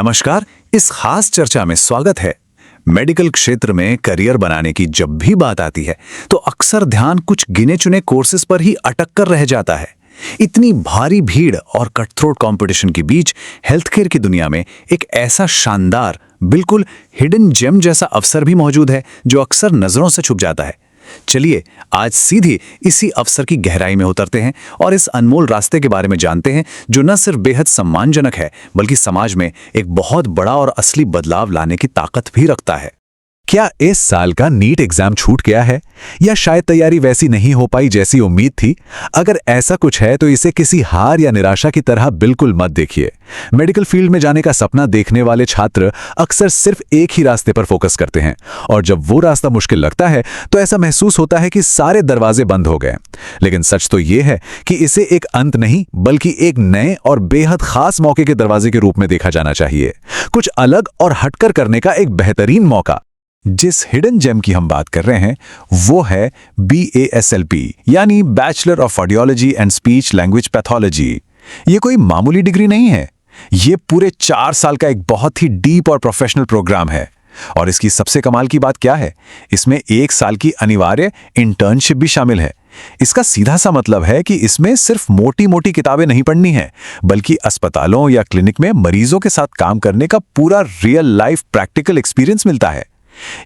नमस्कार। इस खास चर्चा में स्वागत है। मेडिकल क्षेत्र में करियर बनाने की जब भी बात आती है तो अक्सर ध्यान कुछ गिने चुने कोर्सेज पर ही अटक कर रह जाता है। इतनी भारी भीड़ और कटथ्रोट कंपटीशन के बीच हेल्थ केयर की दुनिया में एक ऐसा शानदार, बिल्कुल हिडन जेम जैसा अवसर भी मौजूद है जो अक्सर नजरों से छुप जाता है। चलिए आज सीधी इसी अवसर की गहराई में उतरते हैं और इस अनमोल रास्ते के बारे में जानते हैं जो न सिर्फ बेहद सम्मानजनक है बल्कि समाज में एक बहुत बड़ा और असली बदलाव लाने की ताकत भी रखता है। क्या इस साल का नीट एग्जाम छूट गया है या शायद तैयारी वैसी नहीं हो पाई जैसी उम्मीद थी? अगर ऐसा कुछ है तो इसे किसी हार या निराशा की तरह बिल्कुल मत देखिए। मेडिकल फील्ड में जाने का सपना देखने वाले छात्र अक्सर सिर्फ एक ही रास्ते पर फोकस करते हैं और जब वो रास्ता मुश्किल लगता है तो ऐसा महसूस होता है कि सारे दरवाजे बंद हो गए। लेकिन सच तो ये है कि इसे एक अंत नहीं बल्कि एक नए और बेहद खास मौके के दरवाजे के रूप में देखा जाना चाहिए। कुछ अलग और हटकर करने का एक बेहतरीन मौका। जिस हिडन जेम की हम बात कर रहे हैं वो है BASLP यानी bachelor of audiology and speech language pathology. ये कोई मामूली डिग्री नहीं है, ये पूरे 4 साल का एक बहुत ही डीप और प्रोफेशनल प्रोग्राम है। और इसकी सबसे कमाल की बात क्या है, इसमें 1 साल की अनिवार्य इंटर्नशिप भी शामिल है। इसका सीधा सा मतलब है कि इसमें सिर्फ मोटी मोटी किताबें नहीं पढ़नी है बल्कि अस्पतालों या क्लिनिक में मरीजों के साथ काम करने का पूरा रियल लाइफ प्रैक्टिकल एक्सपीरियंस मिलता है।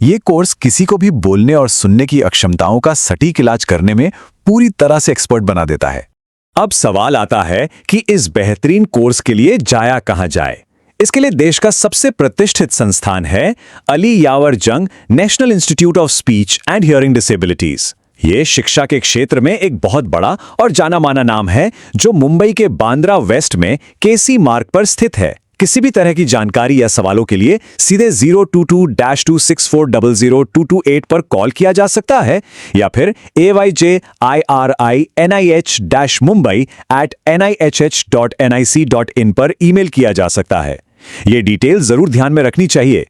ये कोर्स किसी को भी बोलने और सुनने की अक्षमताओं का सटीक इलाज करने में पूरी तरह से एक्सपर्ट बना देता है। अब सवाल आता है कि इस बेहतरीन कोर्स के लिए जाया कहां जाए। इसके लिए देश का सबसे प्रतिष्ठित संस्थान है अली यावर जंग national institute of speech and hearing disabilities. ये शिक्षा के क्षेत्र में एक बहुत बड़ा और जाना माना नाम है जो मुंबई के बांद्रा वेस्ट में केसी मार्ग पर स्थित है। किसी भी तरह की जानकारी या सवालों के लिए सीधे 022-26400-228 पर कॉल किया जा सकता है या फिर ayjirinih-mumbai@nihh.nic.in पर ईमेल किया जा सकता है। ये डिटेल जरूर ध्यान में रखनी चाहिए।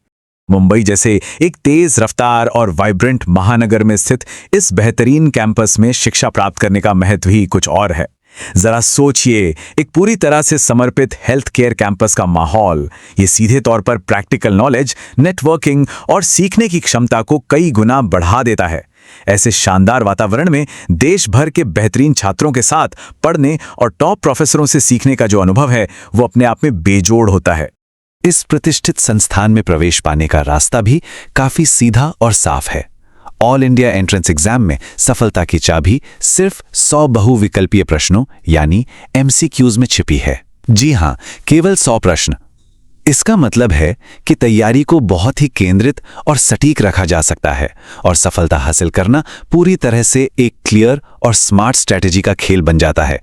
मुंबई जैसे एक तेज रफ्तार और वाइब्रेंट महानगर में स्थित इस बेहतरीन कैंपस में शिक्षा प्राप्त करने का महत्व ही कुछ और है। जरा सोचिए, एक पूरी तरह से समर्पित हेल्थ केयर कैंपस का माहौल, ये सीधे तौर पर प्रैक्टिकल नॉलेज, नेटवर्किंग और सीखने की क्षमता को कई गुना बढ़ा देता है। ऐसे शानदार वातावरण में देश भर के बेहतरीन छात्रों के साथ पढ़ने और टॉप प्रोफेसरों से सीखने का जो अनुभव है वो अपने आप में बेजोड़ होता है। इस प्रतिष्ठित संस्थान में प्रवेश पाने का रास्ता भी काफी सीधा और साफ है। ऑल इंडिया एंट्रेंस एग्जाम में सफलता की चाबी सिर्फ 100 बहुविकल्पीय प्रश्नों यानी MCQs में छिपी है। जी हां, केवल 100 प्रश्न। इसका मतलब है कि तैयारी को बहुत ही केंद्रित और सटीक रखा जा सकता है और सफलता हासिल करना पूरी तरह से एक क्लियर और स्मार्ट स्ट्रेटेजी का खेल बन जाता है।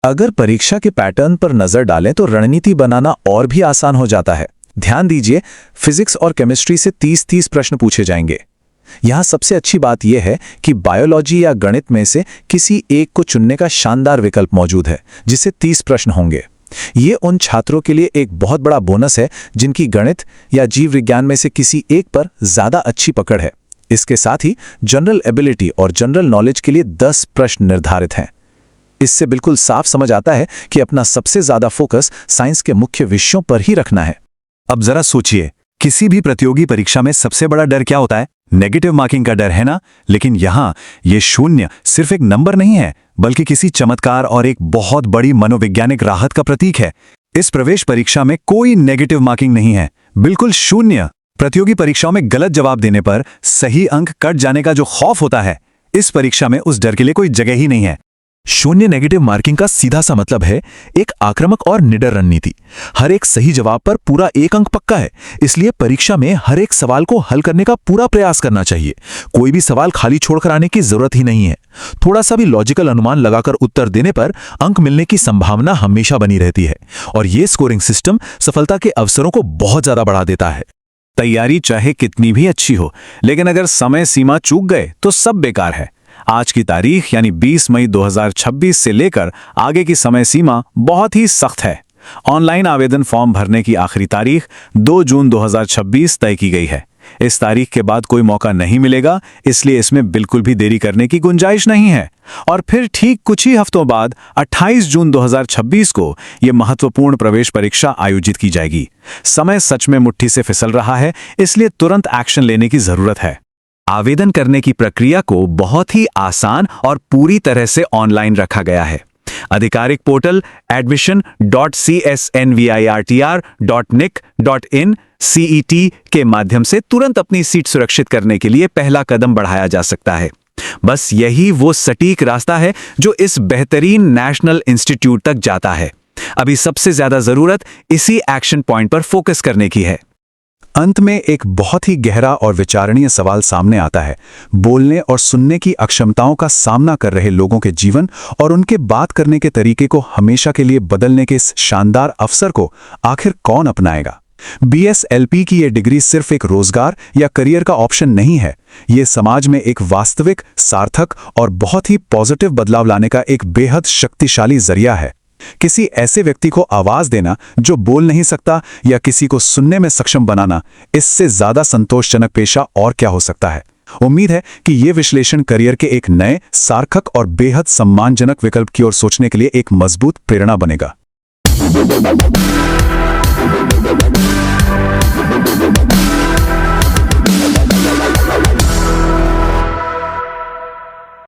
अगर परीक्षा के पैटर्न पर नजर डालें तो रणनीति बनाना और भी आसान हो जाता है। ध्यान दीजिए, फिजिक्स और केमिस्ट्री से 30-30 प्रश्न पूछे जाएंगे। यहाँ सबसे अच्छी बात यह है कि बायोलॉजी या गणित में से किसी एक को चुनने का शानदार विकल्प मौजूद है जिससे 30 प्रश्न होंगे। ये उन छात्रों के लिए एक बहुत बड़ा बोनस है जिनकी गणित या जीव विज्ञान में से किसी एक पर ज्यादा अच्छी पकड़ है। इसके साथ ही जनरल एबिलिटी और जनरल नॉलेज के लिए 10 प्रश्न निर्धारित हैं। इससे बिल्कुल साफ समझ आता है कि अपना सबसे ज्यादा फोकस साइंस के मुख्य विषयों पर ही रखना है। अब जरा सोचिए, किसी भी प्रतियोगी परीक्षा में सबसे बड़ा डर क्या होता है? नेगेटिव मार्किंग का डर है ना? लेकिन यहाँ ये 0 सिर्फ एक नंबर नहीं है बल्कि किसी चमत्कार और एक बहुत बड़ी मनोवैज्ञानिक राहत का प्रतीक है। इस प्रवेश परीक्षा में कोई नेगेटिव मार्किंग नहीं है, बिल्कुल 0। प्रतियोगी परीक्षाओं में गलत जवाब देने पर सही अंक कट जाने का जो खौफ होता है, इस परीक्षा में उस डर के लिए कोई जगह ही नहीं है। 0 नेगेटिव मार्किंग का सीधा सा मतलब है एक आक्रामक और निडर रणनीति। हर एक सही जवाब पर पूरा 1 अंक पक्का है, इसलिए परीक्षा में हर एक सवाल को हल करने का पूरा प्रयास करना चाहिए। कोई भी सवाल खाली छोड़कर आने की जरूरत ही नहीं है। थोड़ा सा भी लॉजिकल अनुमान लगाकर उत्तर देने पर अंक मिलने की संभावना हमेशा बनी रहती है और ये स्कोरिंग सिस्टम सफलता के अवसरों को बहुत ज्यादा बढ़ा देता है। तैयारी चाहे कितनी भी अच्छी हो, लेकिन अगर समय सीमा चूक गए तो सब बेकार है। आज की तारीख यानी 20 मई 2026 से लेकर आगे की समय सीमा बहुत ही सख्त है। ऑनलाइन आवेदन फॉर्म भरने की आखिरी तारीख 2 जून 2026 तय की गई है। इस तारीख के बाद कोई मौका नहीं मिलेगा, इसलिए इसमें बिल्कुल भी देरी करने की गुंजाइश नहीं है। और फिर ठीक कुछ ही हफ्तों बाद 28 जून 2026 को यह महत्वपूर्ण प्रवेश परीक्षा आयोजित की जाएगी। समय सच में मुट्ठी से फिसल रहा है, इसलिए तुरंत एक्शन लेने की जरूरत है। आवेदन करने की प्रक्रिया को बहुत ही आसान और पूरी तरह से ऑनलाइन रखा गया है। आधिकारिक पोर्टल admission.csnvirtr.nic.in CET के माध्यम से तुरंत अपनी सीट सुरक्षित करने के लिए पहला कदम बढ़ाया जा सकता है। बस यही वो सटीक रास्ता है जो इस बेहतरीन नेशनल इंस्टीट्यूट तक जाता है। अभी सबसे ज्यादा जरूरत इसी एक्शन पॉइंट पर फोकस करने की है। अंत में एक बहुत ही गहरा और विचारणीय सवाल सामने आता है। बोलने और सुनने की अक्षमताओं का सामना कर रहे लोगों के जीवन और उनके बात करने के तरीके को हमेशा के लिए बदलने के इस शानदार अवसर को आखिर कौन अपनाएगा? BSLP की ये डिग्री सिर्फ एक रोजगार या करियर का ऑप्शन नहीं है। ये समाज में एक वास्तविक, सार्थक और बहुत ही पॉजिटिव बदलाव लाने का एक बेहद शक्तिशाली जरिया है। किसी ऐसे व्यक्ति को आवाज देना जो बोल नहीं सकता या किसी को सुनने में सक्षम बनाना, इससे ज्यादा संतोषजनक पेशा और क्या हो सकता है? उम्मीद है कि ये विश्लेषण करियर के एक नए, सार्थक और बेहद सम्मानजनक विकल्प की ओर सोचने के लिए एक मजबूत प्रेरणा बनेगा।